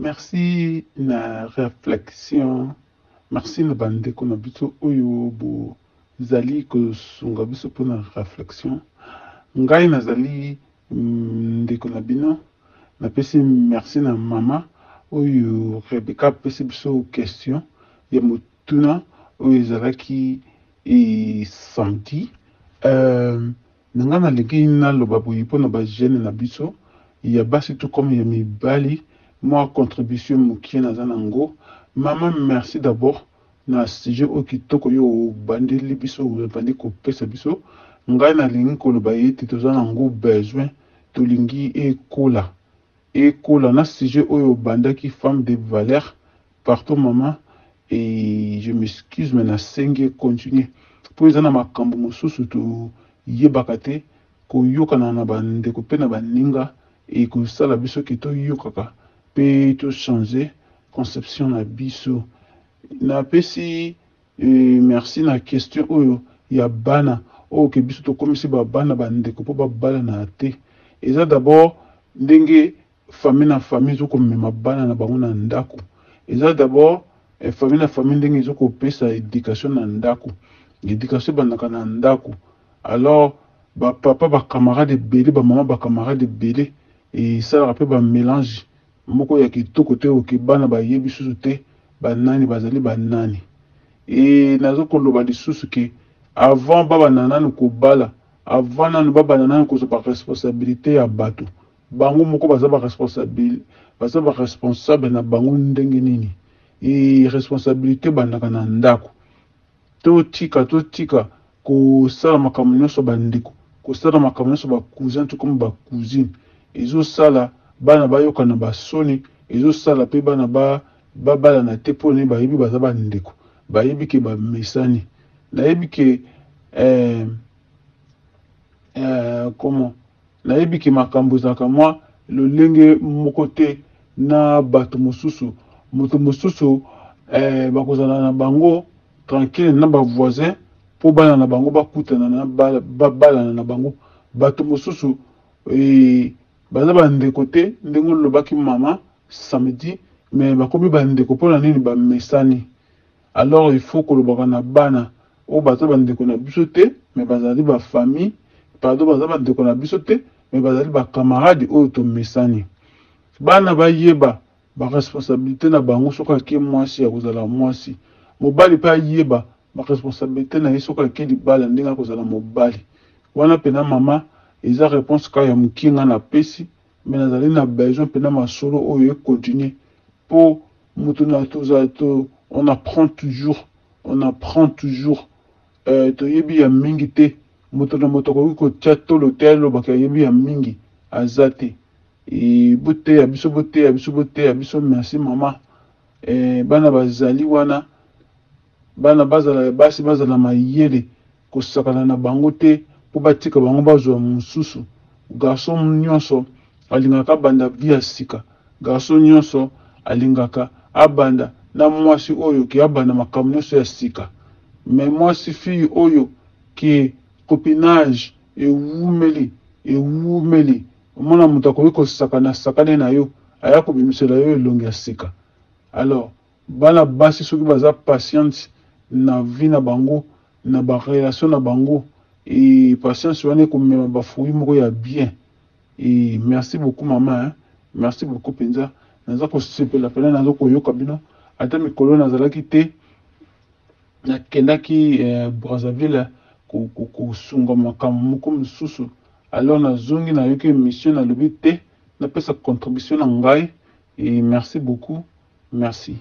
Merci na réflexion. Merci na bandeko na biso oyo bo zali kosunga biso mpona réflexion. Ngai nazali ndeko na bino. Napesi merci na mama oyo Rebecca apesi biso question ya motuna oyo ezalaki samedi. Nanga nalingi naloba boye mpona bagene na biso ya basi to comme ya mibali. Moi, contribution mokie naza nango. Maman, merci d'abord. Na sujet au kitoko yo bandeli biso ou bandi ko pesa biso. Ngai na lingi ko loba yete toza nango besoin to lingi ekola. Ekola na sujet oyo bandaki femme de valeur partout maman et je m'excuse mais na sengi continuer. Pour ezana makambo mosusu to yebaka te ko yokana na bande ko pe na baninga et ko sala biso ki to yokaka. Pe to changer conception na biso na pesi merci na question oyo ya bana oyo ke biso to komisi ba bana bandeko po ba bala na te eza d'abord ndenge famille na famille zo ko mema bana na bango na ndako eza d'abord famille na famille ndenge zo ko pesa éducation na ndako éducation bandaka na ndako alors ba papa ba camarade belé ba maman ba camarade belé et ça rappelle ba mélange moko ya kitoko te oke bana bayebi susu te banani bazali banani et nazo koloba lisusu ke avant baba nananu ko bala avant nanu baba nananu ko ba responsabilité ya bato bango moko baza ba responsable na bango ndenge nini et responsabilité bandaka na ndako to tika ko sala makambo nyonso bandeko ko sala makambo nyonso ba cousin to comme ba cousine ezo sala bana bayoka na basoni ezo sala pe bana bala na te pone bayebi baza bandeko bayebi ke ba mesani nayebi ke comment nayebi ke makambo zaka moi lolenge moko te na bato mosusu moto mosusu bakozala na bango tranquille na ba voisin po bana na bango bakutana na bala na bango bato mosusu baza bandeko te ndenge olobaki mama samedi mais bakomi bandeko mpona nini bamesani alors il faut kolobaka na bana oyo baza bandeko na biso te mais bazali bafamille pardon baza bandeko na biso te mais bazali bacamarade oyo tomesani bana bayeba baresponsabilité na bango soki ake mwasi ya kozala mwasi mobali mpe ayeba baresponsabilité na ye soki ake libala ndenge akozala mobali wana mpena mama eza réponse ka ya mokinga na pesi mais nazali na besoin mpena masolo oyo econtinue po moto na toza to on apprend toujours toyebi ya mingi te moto na moto akoki kotia tolo te alobaka yebi ya mingi aza te boteya biso merci mama bana bazali wana bana bazala basi bazala mayele kosakana na bango te po batika bango bazwa mosusu garçon nyonso alingaka banda via sika garçon nyonso alingaka abanda na mwasi oyo ki abanda makambo nyonso ya sika mais mwasi fille oyo ki copinage ewumeli omona moto akoki kosakana sakane na yo aya kobimisela yo elongi ya sika alors bana basi soki baza patiente na vie na bango na barelation na bango et patience wana ekomema bafruit moko ya bien et merci beaucoup maman hein? Merci beaucoup penza naza kosepela pena naza koyoka bino ata mikolo nazalaki te nakendaki Brazzaville kosunga makambo moko mosusu alors nazongi nayoki émission nalobi te napesa contribution na ngai et merci beaucoup merci.